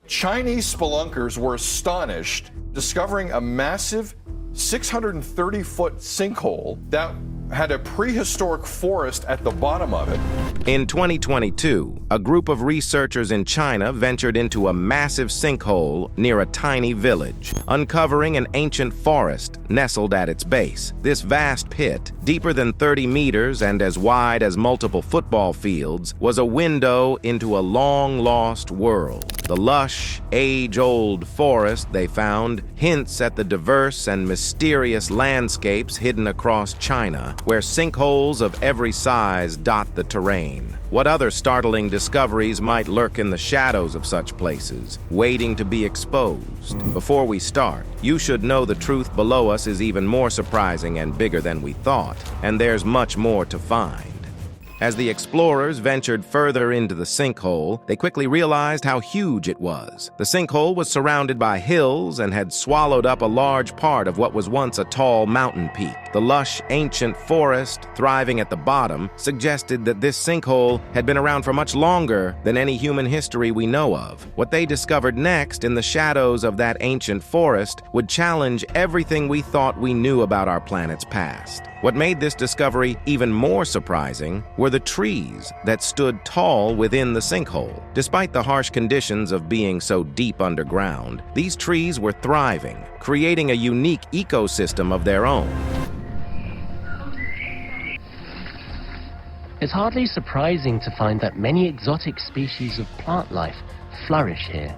Chinese spelunkers were astonished discovering a massive 630-foot sinkhole that had a prehistoric forest at the bottom of it. In 2022, a group of researchers in China ventured into a massive sinkhole near a tiny village, uncovering an ancient forest nestled at its base. This vast pit, deeper than 30 meters and as wide as multiple football fields, was a window into a long-lost world. The lush, age-old forest they found hints at the diverse and mysterious landscapes hidden across China, where sinkholes of every size dot the terrain. What other startling discoveries might lurk in the shadows of such places, waiting to be exposed? Before we start, you should know the truth below us is even more surprising and bigger than we thought, and there's much more to find. As the explorers ventured further into the sinkhole, they quickly realized how huge it was. The sinkhole was surrounded by hills and had swallowed up a large part of what was once a tall mountain peak. The lush, ancient forest, thriving at the bottom, suggested that this sinkhole had been around for much longer than any human history we know of. What they discovered next in the shadows of that ancient forest would challenge everything we thought we knew about our planet's past. What made this discovery even more surprising were the trees that stood tall within the sinkhole. Despite the harsh conditions of being so deep underground, these trees were thriving, creating a unique ecosystem of their own. It's hardly surprising to find that many exotic species of plant life flourish here.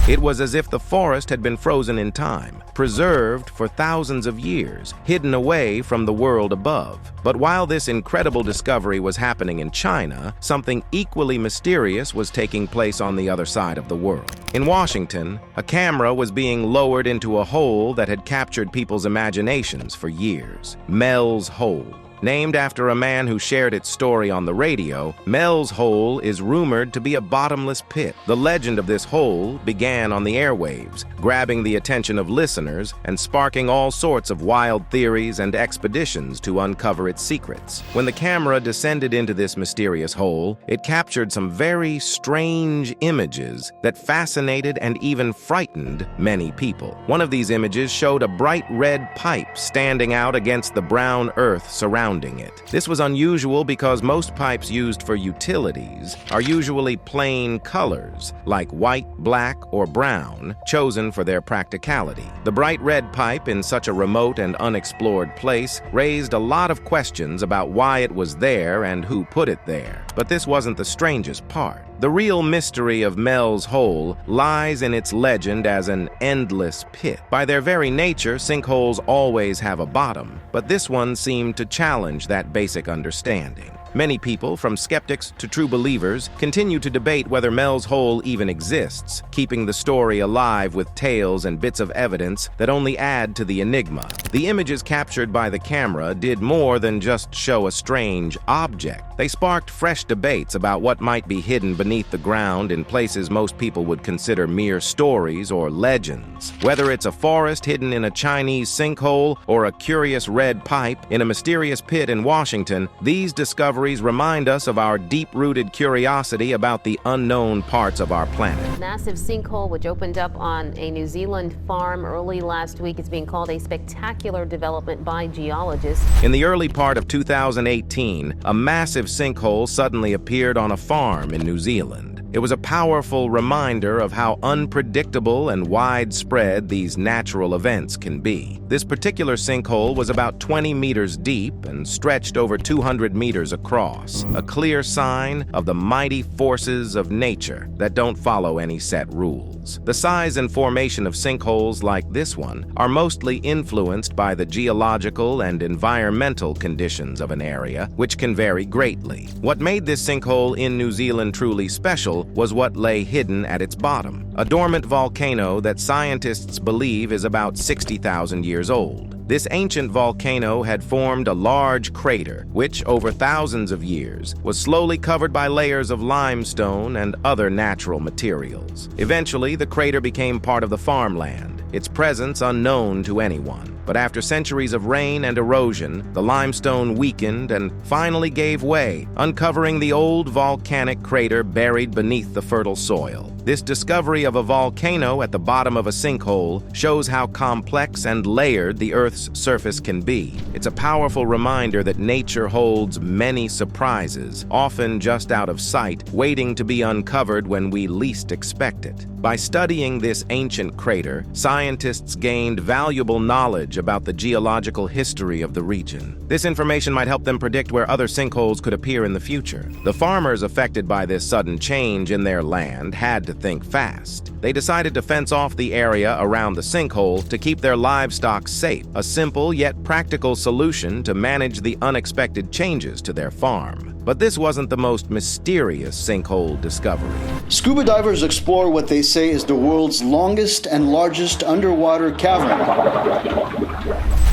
It was as if the forest had been frozen in time, preserved for thousands of years, hidden away from the world above. But while this incredible discovery was happening in China, something equally mysterious was taking place on the other side of the world. In Washington, a camera was being lowered into a hole that had captured people's imaginations for years. Mels Hole. Named after a man who shared its story on the radio, Mels Hole is rumored to be a bottomless pit. The legend of this hole began on the airwaves, grabbing the attention of listeners and sparking all sorts of wild theories and expeditions to uncover its secrets. When the camera descended into this mysterious hole, it captured some very strange images that fascinated and even frightened many people. One of these images showed a bright red pipe standing out against the brown earth surrounding it. This was unusual because most pipes used for utilities are usually plain colors, like white, black, or brown, chosen for their practicality. The bright red pipe in such a remote and unexplored place raised a lot of questions about why it was there and who put it there. But this wasn't the strangest part. The real mystery of Mels Hole lies in its legend as an endless pit. By their very nature, sinkholes always have a bottom, but this one seemed to challenge that basic understanding. Many people, from skeptics to true believers, continue to debate whether Mels Hole even exists, keeping the story alive with tales and bits of evidence that only add to the enigma. The images captured by the camera did more than just show a strange object. They sparked fresh debates about what might be hidden beneath the ground in places most people would consider mere stories or legends. Whether it's a forest hidden in a Chinese sinkhole or a curious red pipe in a mysterious pit in Washington, these discoveries remind us of our deep-rooted curiosity about the unknown parts of our planet. Massive sinkhole which opened up on a New Zealand farm early last week is being called a spectacular development by geologists. In the early part of 2018, a massive sinkhole suddenly appeared on a farm in New Zealand. It was a powerful reminder of how unpredictable and widespread these natural events can be. This particular sinkhole was about 20 meters deep and stretched over 200 meters across, a clear sign of the mighty forces of nature that don't follow any set rules. The size and formation of sinkholes like this one are mostly influenced by the geological and environmental conditions of an area, which can vary greatly. What made this sinkhole in New Zealand truly special was what lay hidden at its bottom, a dormant volcano that scientists believe is about 60,000 years old. This ancient volcano had formed a large crater, which, over thousands of years, was slowly covered by layers of limestone and other natural materials. Eventually, the crater became part of the farmland, its presence unknown to anyone. But after centuries of rain and erosion, the limestone weakened and finally gave way, uncovering the old volcanic crater buried beneath the fertile soil. This discovery of a volcano at the bottom of a sinkhole shows how complex and layered the Earth's surface can be. It's a powerful reminder that nature holds many surprises, often just out of sight, waiting to be uncovered when we least expect it. By studying this ancient crater, scientists gained valuable knowledge about the geological history of the region. This information might help them predict where other sinkholes could appear in the future. The farmers affected by this sudden change in their land had to think fast. They decided to fence off the area around the sinkhole to keep their livestock safe, a simple yet practical solution to manage the unexpected changes to their farm. But this wasn't the most mysterious sinkhole discovery. Scuba divers explore what they say is the world's longest and largest underwater cavern.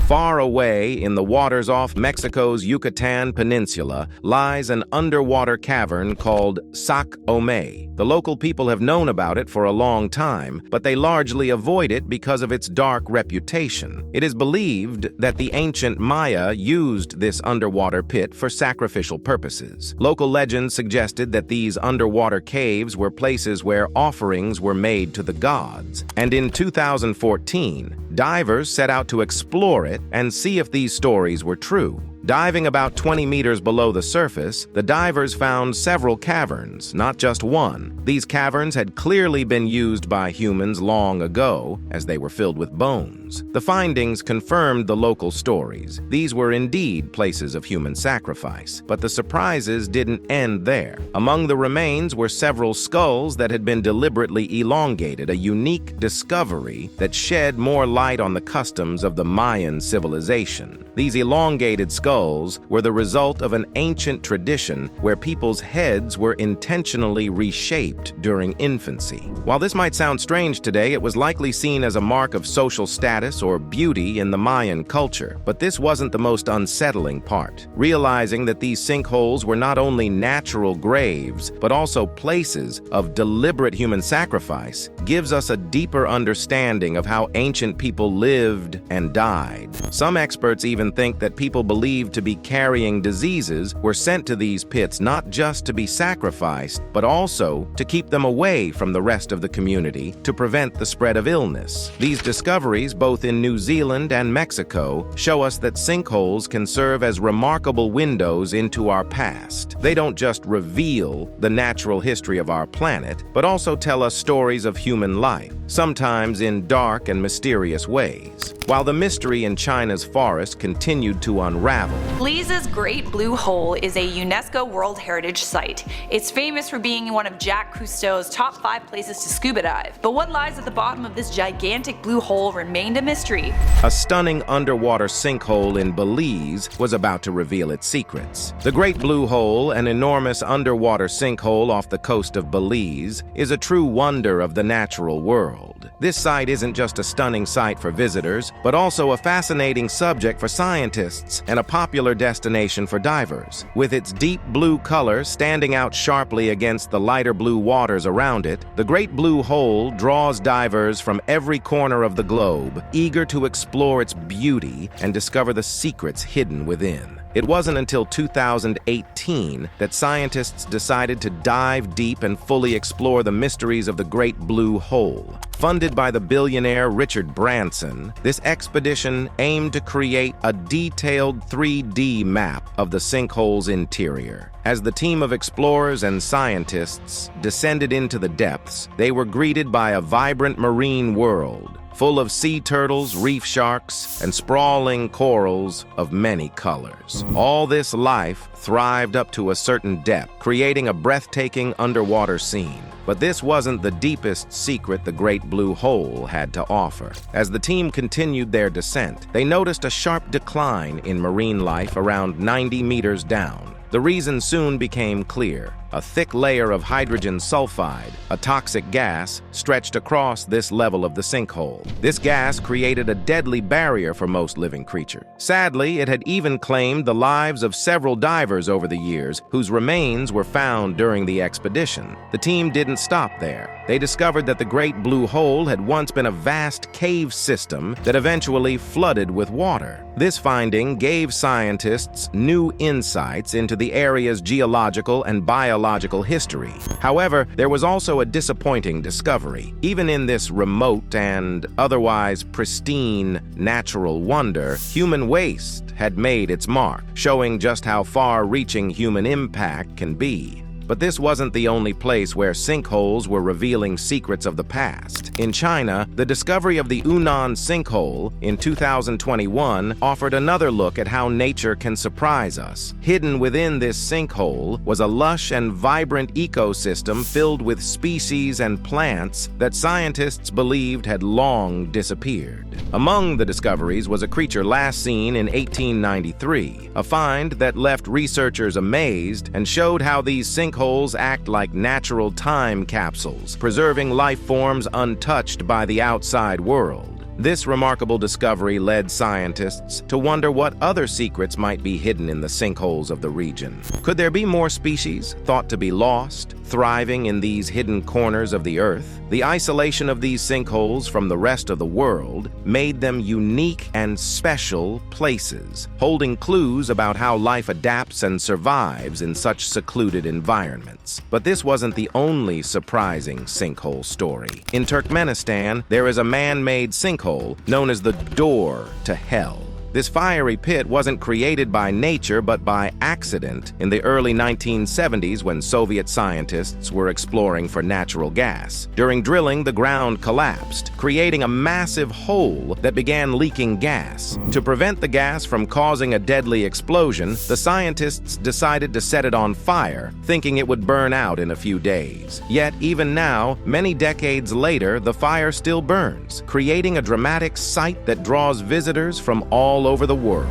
Far away in the waters off Mexico's Yucatan Peninsula lies an underwater cavern called Sac Omey. The local people have known about it for a long time, but they largely avoid it because of its dark reputation. It is believed that the ancient Maya used this underwater pit for sacrificial purposes. Local legends suggested that these underwater caves were places where offerings were made to the gods. And in 2014, divers set out to explore it and see if these stories were true. Diving about 20 meters below the surface, the divers found several caverns, not just one. These caverns had clearly been used by humans long ago, as they were filled with bones. The findings confirmed the local stories. These were indeed places of human sacrifice, but the surprises didn't end there. Among the remains were several skulls that had been deliberately elongated, a unique discovery that shed more light on the customs of the Mayan civilization. These elongated skulls were the result of an ancient tradition where people's heads were intentionally reshaped during infancy. While this might sound strange today, it was likely seen as a mark of social status or beauty in the Mayan culture. But this wasn't the most unsettling part. Realizing that these sinkholes were not only natural graves, but also places of deliberate human sacrifice, gives us a deeper understanding of how ancient people lived and died. Some experts even think that people believed to be carrying diseases were sent to these pits not just to be sacrificed, but also to keep them away from the rest of the community to prevent the spread of illness. These discoveries, both in New Zealand and Mexico, show us that sinkholes can serve as remarkable windows into our past. They don't just reveal the natural history of our planet, but also tell us stories of human life, sometimes in dark and mysterious ways. While the mystery in China's forest continued to unravel, Belize's Great Blue Hole is a UNESCO World Heritage Site. It's famous for being one of Jacques Cousteau's top 5 places to scuba dive. But what lies at the bottom of this gigantic blue hole remained a mystery. a stunning underwater sinkhole in Belize was about to reveal its secrets. The Great Blue Hole, an enormous underwater sinkhole off the coast of Belize, is a true wonder of the natural world. This site isn't just a stunning sight for visitors, but also a fascinating subject for scientists and a popular destination for divers. With its deep blue color standing out sharply against the lighter blue waters around it, the Great Blue Hole draws divers from every corner of the globe, eager to explore its beauty and discover the secrets hidden within. It wasn't until 2018 that scientists decided to dive deep and fully explore the mysteries of the Great Blue Hole. Funded by the billionaire Richard Branson, this expedition aimed to create a detailed 3D map of the sinkhole's interior. As the team of explorers and scientists descended into the depths, they were greeted by a vibrant marine world, full of sea turtles, reef sharks, and sprawling corals of many colors. All this life thrived up to a certain depth, creating a breathtaking underwater scene. But this wasn't the deepest secret the Great Blue Hole had to offer. As the team continued their descent, they noticed a sharp decline in marine life around 90 meters down. The reason soon became clear. A thick layer of hydrogen sulfide, a toxic gas, stretched across this level of the sinkhole. This gas created a deadly barrier for most living creatures. Sadly, it had even claimed the lives of several divers over the years, whose remains were found during the expedition. The team didn't stop there. They discovered that the Great Blue Hole had once been a vast cave system that eventually flooded with water. This finding gave scientists new insights into the area's geological and biological history. However, there was also a disappointing discovery. Even in this remote and otherwise pristine natural wonder, human waste had made its mark, showing just how far-reaching human impact can be. But this wasn't the only place where sinkholes were revealing secrets of the past. In China, the discovery of the Unan Sinkhole in 2021 offered another look at how nature can surprise us. Hidden within this sinkhole was a lush and vibrant ecosystem filled with species and plants that scientists believed had long disappeared. Among the discoveries was a creature last seen in 1893, a find that left researchers amazed and showed how these sinkholes act like natural time capsules, preserving life forms untouched by the outside world. This remarkable discovery led scientists to wonder what other secrets might be hidden in the sinkholes of the region. Could there be more species thought to be lost, thriving in these hidden corners of the Earth? The isolation of these sinkholes from the rest of the world made them unique and special places, holding clues about how life adapts and survives in such secluded environments. But this wasn't the only surprising sinkhole story. In Turkmenistan, there is a man-made sinkhole known as the Door to Hell. This fiery pit wasn't created by nature but by accident in the early 1970s when Soviet scientists were exploring for natural gas. During drilling, the ground collapsed, creating a massive hole that began leaking gas. To prevent the gas from causing a deadly explosion, the scientists decided to set it on fire, thinking it would burn out in a few days. Yet, even now, many decades later, the fire still burns, creating a dramatic sight that draws visitors from all over the world.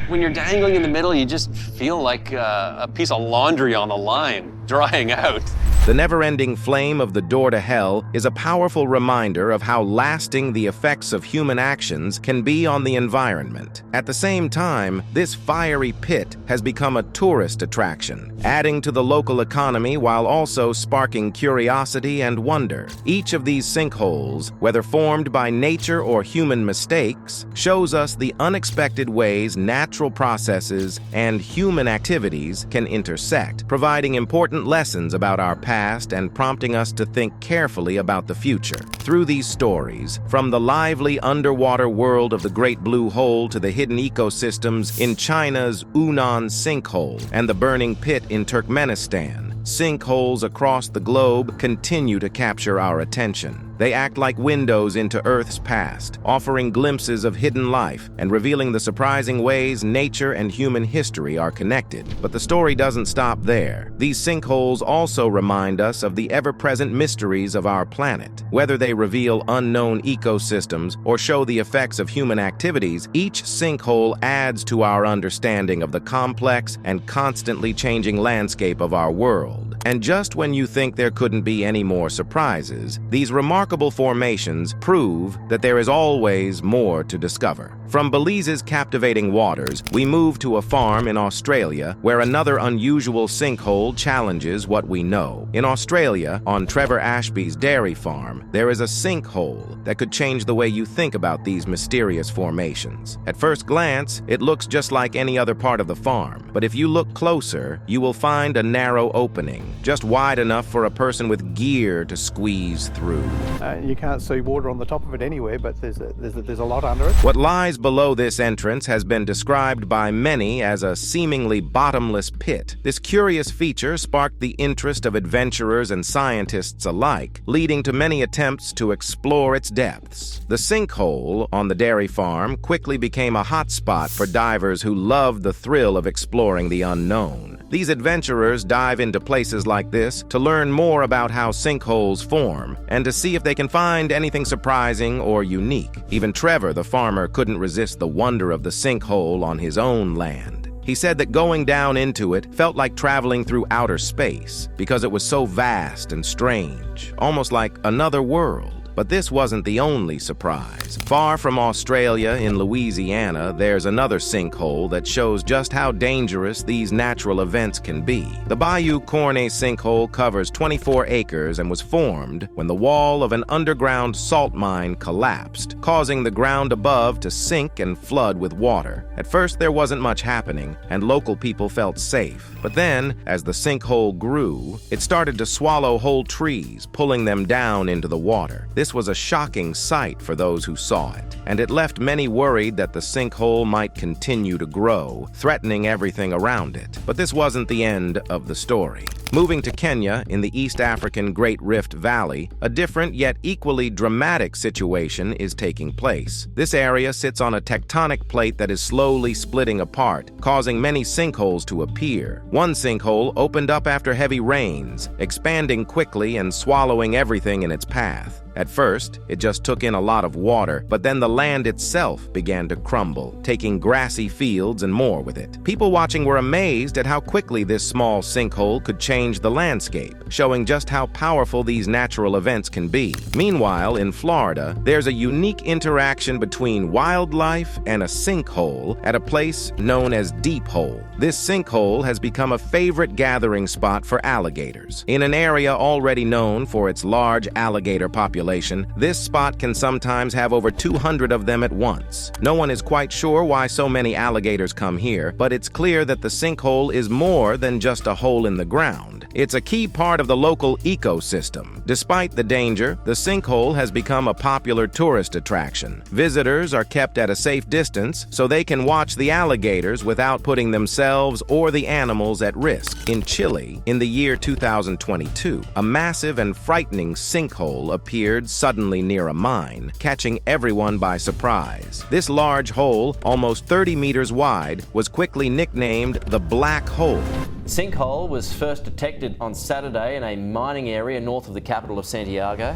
When you're dangling in the middle, you just feel like a piece of laundry on the line, drying out. The never-ending flame of the Door to Hell is a powerful reminder of how lasting the effects of human actions can be on the environment. At the same time, this fiery pit has become a tourist attraction, adding to the local economy while also sparking curiosity and wonder. Each of these sinkholes, whether formed by nature or human mistakes, shows us the unexpected ways natural processes and human activities can intersect, providing important lessons about our past and prompting us to think carefully about the future. Through these stories, from the lively underwater world of the Great Blue Hole to the hidden ecosystems in China's Unan Sinkhole and the burning pit in Turkmenistan, sinkholes across the globe continue to capture our attention. They act like windows into Earth's past, offering glimpses of hidden life and revealing the surprising ways nature and human history are connected. But the story doesn't stop there. These sinkholes also remind us of the ever-present mysteries of our planet. Whether they reveal unknown ecosystems or show the effects of human activities, each sinkhole adds to our understanding of the complex and constantly changing landscape of our world. And just when you think there couldn't be any more surprises, these remarkable formations prove that there is always more to discover. From Belize's captivating waters, we move to a farm in Australia where another unusual sinkhole challenges what we know. In Australia, on Trevor Ashby's dairy farm, there is a sinkhole that could change the way you think about these mysterious formations. At first glance, it looks just like any other part of the farm, but if you look closer, you will find a narrow opening, just wide enough for a person with gear to squeeze through. You can't see water on the top of it anyway, but there's a lot under it. What lies below this entrance has been described by many as a seemingly bottomless pit. This curious feature sparked the interest of adventurers and scientists alike, leading to many attempts to explore its depths. The sinkhole on the dairy farm quickly became a hotspot for divers who loved the thrill of exploring the unknown. These adventurers dive into places like this to learn more about how sinkholes form and to see if they can find anything surprising or unique. Even Trevor, the farmer, couldn't resist the wonder of the sinkhole on his own land. He said that going down into it felt like traveling through outer space because it was so vast and strange, almost like another world. But this wasn't the only surprise. Far from Australia in Louisiana, there's another sinkhole that shows just how dangerous these natural events can be. The Bayou Cornet sinkhole covers 24 acres and was formed when the wall of an underground salt mine collapsed, causing the ground above to sink and flood with water. At first, there wasn't much happening, and local people felt safe. But then, as the sinkhole grew, it started to swallow whole trees, pulling them down into the water. This was a shocking sight for those who saw it, and it left many worried that the sinkhole might continue to grow, threatening everything around it. But this wasn't the end of the story. Moving to Kenya in the East African Great Rift Valley, a different yet equally dramatic situation is taking place. This area sits on a tectonic plate that is slowly splitting apart, causing many sinkholes to appear. One sinkhole opened up after heavy rains, expanding quickly and swallowing everything in its path. At first, it just took in a lot of water, but then the land itself began to crumble, taking grassy fields and more with it. People watching were amazed at how quickly this small sinkhole could change the landscape, showing just how powerful these natural events can be. Meanwhile, in Florida, there's a unique interaction between wildlife and a sinkhole at a place known as Deep Hole. This sinkhole has become a favorite gathering spot for alligators. In an area already known for its large alligator population, this spot can sometimes have over 200 of them at once. No one is quite sure why so many alligators come here, but it's clear that the sinkhole is more than just a hole in the ground. It's a key part of the local ecosystem. Despite the danger, the sinkhole has become a popular tourist attraction. Visitors are kept at a safe distance so they can watch the alligators without putting themselves or the animals at risk. In Chile, in the year 2022, a massive and frightening sinkhole appeared suddenly near a mine, catching everyone by surprise. This large hole, almost 30 meters wide, was quickly nicknamed the Black Hole. Sinkhole was first detected on Saturday in a mining area north of the capital of Santiago.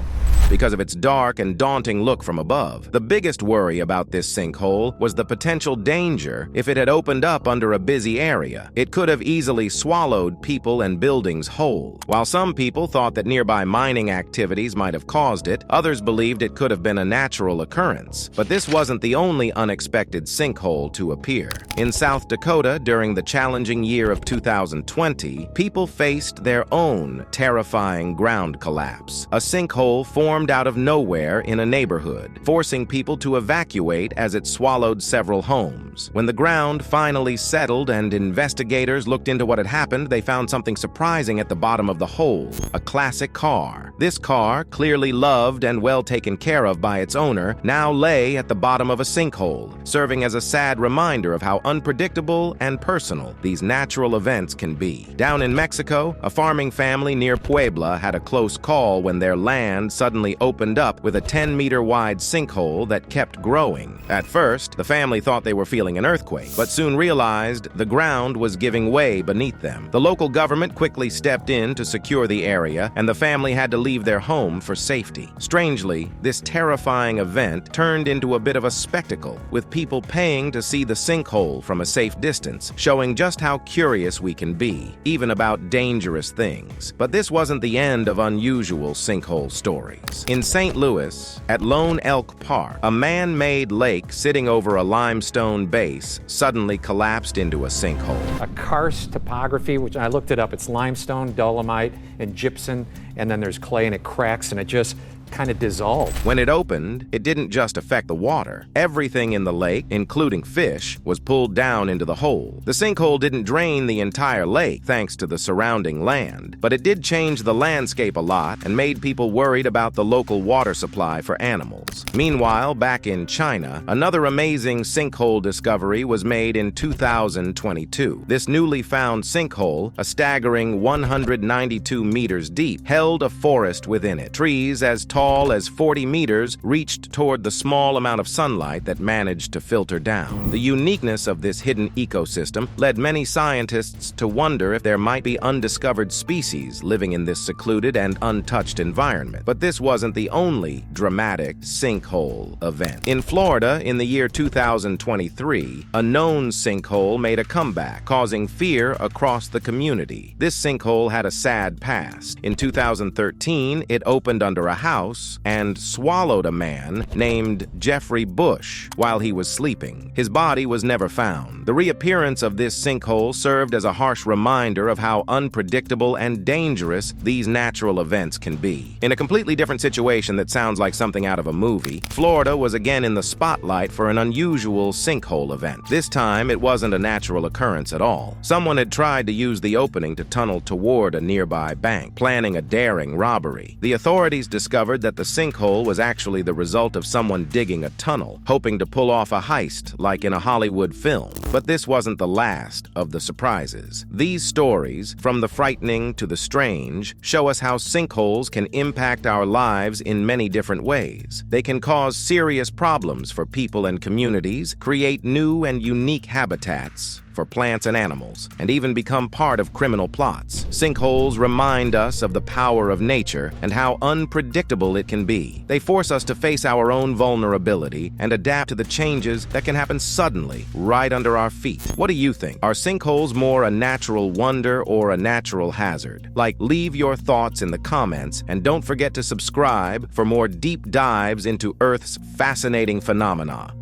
Because of its dark and daunting look from above. The biggest worry about this sinkhole was the potential danger if it had opened up under a busy area. It could have easily swallowed people and buildings whole. While some people thought that nearby mining activities might have caused it, others believed it could have been a natural occurrence. But this wasn't the only unexpected sinkhole to appear. In South Dakota, during the challenging year of 2020, people faced their own terrifying ground collapse. A sinkhole formed out of nowhere in a neighborhood, forcing people to evacuate as it swallowed several homes. When the ground finally settled and investigators looked into what had happened, they found something surprising at the bottom of the hole: a classic car. This car, clearly loved and well taken care of by its owner, now lay at the bottom of a sinkhole, serving as a sad reminder of how unpredictable and personal these natural events can be. Down in Mexico, a farming family near Puebla had a close call when their land suddenly opened up with a 10-meter wide sinkhole that kept growing. At first, the family thought they were feeling an earthquake, but soon realized the ground was giving way beneath them. The local government quickly stepped in to secure the area, and the family had to leave their home for safety. Strangely, this terrifying event turned into a bit of a spectacle, with people paying to see the sinkhole from a safe distance, showing just how curious we can be, even about dangerous things. But this wasn't the end of unusual sinkhole stories. In St. Louis, at Lone Elk Park, a man-made lake sitting over a limestone base suddenly collapsed into a sinkhole. A karst topography, which I looked it up, it's limestone, dolomite, and gypsum, and then there's clay, and it cracks, and it just kind of dissolved. When it opened, it didn't just affect the water. Everything in the lake, including fish, was pulled down into the hole. The sinkhole didn't drain the entire lake thanks to the surrounding land, but it did change the landscape a lot and made people worried about the local water supply for animals. Meanwhile, back in China, another amazing sinkhole discovery was made in 2022. This newly found sinkhole, a staggering 192 meters deep, held a forest within it. Trees as tall tall as 40 meters reached toward the small amount of sunlight that managed to filter down. The uniqueness of this hidden ecosystem led many scientists to wonder if there might be undiscovered species living in this secluded and untouched environment. But this wasn't the only dramatic sinkhole event. In Florida, in the year 2023, a known sinkhole made a comeback, causing fear across the community. This sinkhole had a sad past. In 2013, it opened under a house and swallowed a man named Jeffrey Bush while he was sleeping. His body was never found. The reappearance of this sinkhole served as a harsh reminder of how unpredictable and dangerous these natural events can be. In a completely different situation that sounds like something out of a movie, Florida was again in the spotlight for an unusual sinkhole event. This time, it wasn't a natural occurrence at all. Someone had tried to use the opening to tunnel toward a nearby bank, planning a daring robbery. The authorities discovered that the sinkhole was actually the result of someone digging a tunnel, hoping to pull off a heist like in a Hollywood film. But this wasn't the last of the surprises. These stories, from the frightening to the strange, show us how sinkholes can impact our lives in many different ways. They can cause serious problems for people and communities, create new and unique habitats for plants and animals, and even become part of criminal plots. Sinkholes remind us of the power of nature and how unpredictable it can be. They force us to face our own vulnerability and adapt to the changes that can happen suddenly, right under our feet. What do you think? Are sinkholes more a natural wonder or a natural hazard? Leave your thoughts in the comments, and don't forget to subscribe for more deep dives into Earth's fascinating phenomena.